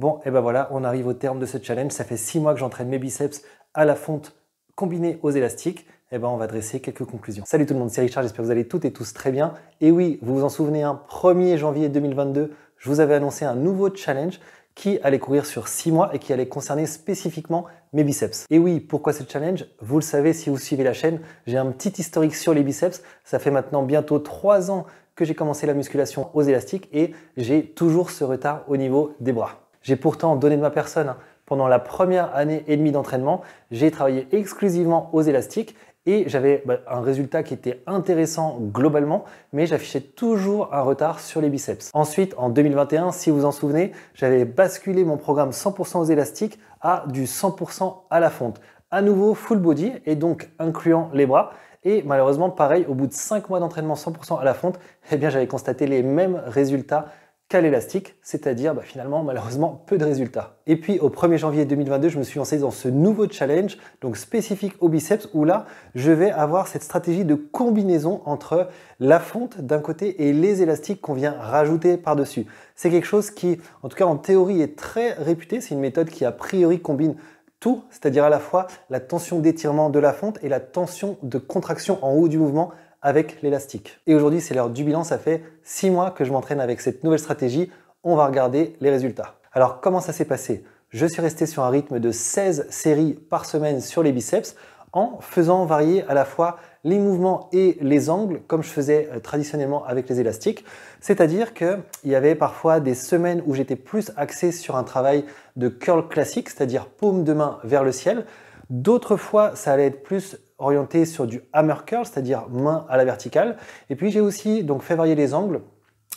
Bon, et ben voilà, on arrive au terme de ce challenge. Ça fait 6 mois que j'entraîne mes biceps à la fonte combinée aux élastiques. Et ben on va dresser quelques conclusions. Salut tout le monde, c'est Richard, j'espère que vous allez toutes et tous très bien. Et oui, vous vous en souvenez, 1er janvier 2022, je vous avais annoncé un nouveau challenge qui allait courir sur 6 mois et qui allait concerner spécifiquement mes biceps. Et oui, pourquoi ce challenge? Vous le savez si vous suivez la chaîne, j'ai un petit historique sur les biceps. Ça fait maintenant bientôt 3 ans que j'ai commencé la musculation aux élastiques et j'ai toujours ce retard au niveau des bras. J'ai pourtant donné de ma personne. Pendant la première année et demie d'entraînement, j'ai travaillé exclusivement aux élastiques et j'avais un résultat qui était intéressant globalement, mais j'affichais toujours un retard sur les biceps. Ensuite, en 2021, si vous vous en souvenez, j'avais basculé mon programme 100% aux élastiques à du 100% à la fonte. À nouveau full body et donc incluant les bras. Et malheureusement, pareil, au bout de 5 mois d'entraînement 100% à la fonte, eh bien, j'avais constaté les mêmes résultats qu'à l'élastique, c'est-à-dire finalement malheureusement peu de résultats. Et puis au 1er janvier 2022, je me suis lancé dans ce nouveau challenge, donc spécifique au biceps, où là, je vais avoir cette stratégie de combinaison entre la fonte d'un côté et les élastiques qu'on vient rajouter par-dessus. C'est quelque chose qui, en tout cas en théorie, est très réputé. C'est une méthode qui a priori combine tout, c'est-à-dire à la fois la tension d'étirement de la fonte et la tension de contraction en haut du mouvement avec l'élastique. Et aujourd'hui, c'est l'heure du bilan. Ça fait 6 mois que je m'entraîne avec cette nouvelle stratégie. On va regarder les résultats. Alors, comment ça s'est passé? Je suis resté sur un rythme de 16 séries par semaine sur les biceps en faisant varier à la fois les mouvements et les angles comme je faisais traditionnellement avec les élastiques. C'est-à-dire qu'il y avait parfois des semaines où j'étais plus axé sur un travail de curl classique, c'est-à-dire paume de main vers le ciel. D'autres fois, ça allait être plus orienté sur du hammer curl, c'est-à-dire main à la verticale. Et puis j'ai aussi donc fait varier les angles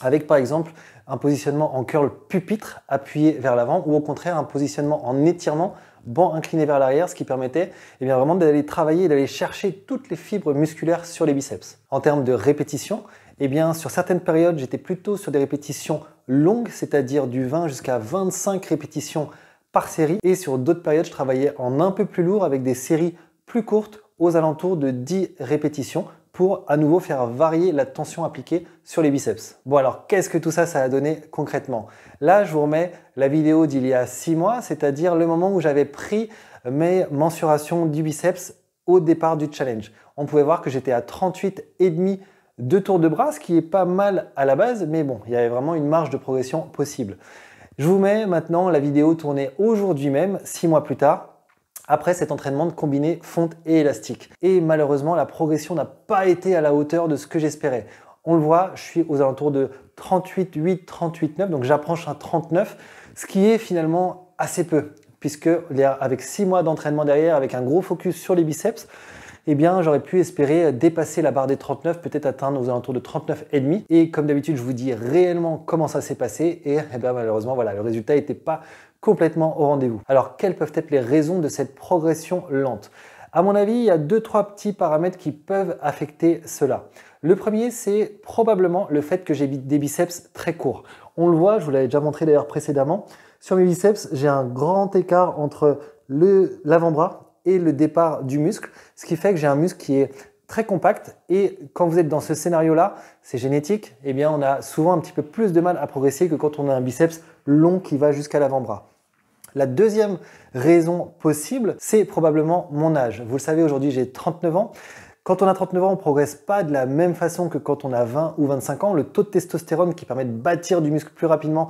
avec par exemple un positionnement en curl pupitre appuyé vers l'avant ou au contraire un positionnement en étirement banc incliné vers l'arrière, ce qui permettait vraiment d'aller travailler et d'aller chercher toutes les fibres musculaires sur les biceps. En termes de répétition, sur certaines périodes, j'étais plutôt sur des répétitions longues, c'est-à-dire du 20 jusqu'à 25 répétitions par série. Et sur d'autres périodes, je travaillais en un peu plus lourd avec des séries plus courtes aux alentours de 10 répétitions pour à nouveau faire varier la tension appliquée sur les biceps. Bon alors, qu'est-ce que tout ça, ça a donné concrètement? Là, je vous remets la vidéo d'il y a 6 mois, c'est-à-dire le moment où j'avais pris mes mensurations du biceps au départ du challenge. On pouvait voir que j'étais à 38,5 de tours de bras, ce qui est pas mal à la base, mais bon, il y avait vraiment une marge de progression possible. Je vous mets maintenant la vidéo tournée aujourd'hui même, 6 mois plus tard, après cet entraînement de combiné fonte et élastique. Et malheureusement, la progression n'a pas été à la hauteur de ce que j'espérais. On le voit, je suis aux alentours de 38,8, 38,9, donc j'approche un 39, ce qui est finalement assez peu, puisque avec 6 mois d'entraînement derrière, avec un gros focus sur les biceps, j'aurais pu espérer dépasser la barre des 39, peut-être atteindre aux alentours de 39,5. Et comme d'habitude, je vous dis réellement comment ça s'est passé. Et malheureusement, voilà, le résultat n'était pas complètement au rendez-vous. Alors, quelles peuvent être les raisons de cette progression lente? À mon avis, il y a 2-3 petits paramètres qui peuvent affecter cela. Le premier, c'est probablement le fait que j'ai des biceps très courts. On le voit, je vous l'avais déjà montré d'ailleurs précédemment. Sur mes biceps, j'ai un grand écart entre l'avant-bras et le départ du muscle, ce qui fait que j'ai un muscle qui est très compact et quand vous êtes dans ce scénario-là, c'est génétique, on a souvent un petit peu plus de mal à progresser que quand on a un biceps long qui va jusqu'à l'avant-bras. La deuxième raison possible, c'est probablement mon âge. Vous le savez, aujourd'hui j'ai 39 ans. Quand on a 39 ans, on ne progresse pas de la même façon que quand on a 20 ou 25 ans. Le taux de testostérone qui permet de bâtir du muscle plus rapidement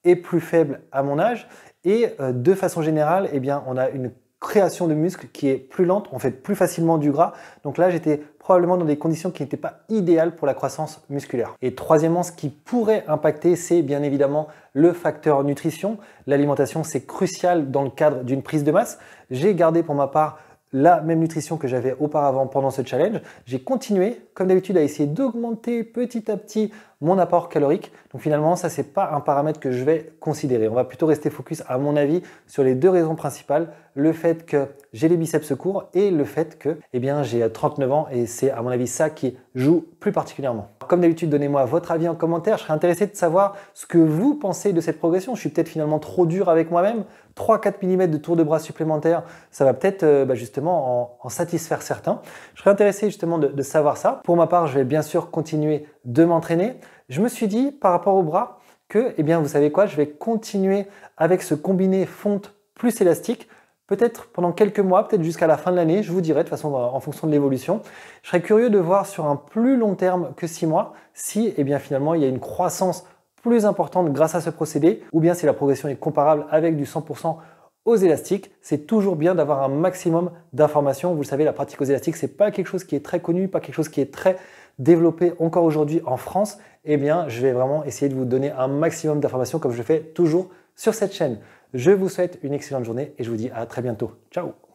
est plus faible à mon âge. Et de façon générale, on a une création de muscles qui est plus lente, on fait plus facilement du gras. Donc là, j'étais probablement dans des conditions qui n'étaient pas idéales pour la croissance musculaire. Et troisièmement, ce qui pourrait impacter, c'est bien évidemment le facteur nutrition. L'alimentation, c'est crucial dans le cadre d'une prise de masse. J'ai gardé pour ma part la même nutrition que j'avais auparavant pendant ce challenge. J'ai continué, comme d'habitude, à essayer d'augmenter petit à petit mon apport calorique. Donc finalement, ça, c'est pas un paramètre que je vais considérer. On va plutôt rester focus, à mon avis, sur les 2 raisons principales. Le fait que j'ai les biceps courts et le fait que j'ai 39 ans et c'est, à mon avis, ça qui joue plus particulièrement. Comme d'habitude, donnez-moi votre avis en commentaire. Je serais intéressé de savoir ce que vous pensez de cette progression. Je suis peut-être finalement trop dur avec moi-même. 3-4 mm de tour de bras supplémentaires, ça va peut-être justement en satisfaire certains. Je serais intéressé justement de savoir ça. Pour ma part, je vais bien sûr continuer de m'entraîner. Je me suis dit par rapport au bras que, eh bien, vous savez quoi, je vais continuer avec ce combiné fonte plus élastique, peut-être pendant quelques mois, peut-être jusqu'à la fin de l'année, je vous dirai de toute façon en fonction de l'évolution. Je serais curieux de voir sur un plus long terme que 6 mois si eh bien, finalement il y a une croissance plus importante grâce à ce procédé ou bien si la progression est comparable avec du 100% aux élastiques. C'est toujours bien d'avoir un maximum d'informations. Vous le savez, la pratique aux élastiques, c'est pas quelque chose qui est très connu, pas quelque chose qui est très développé encore aujourd'hui en France. Eh bien, je vais vraiment essayer de vous donner un maximum d'informations comme je le fais toujours sur cette chaîne. Je vous souhaite une excellente journée et je vous dis à très bientôt. Ciao!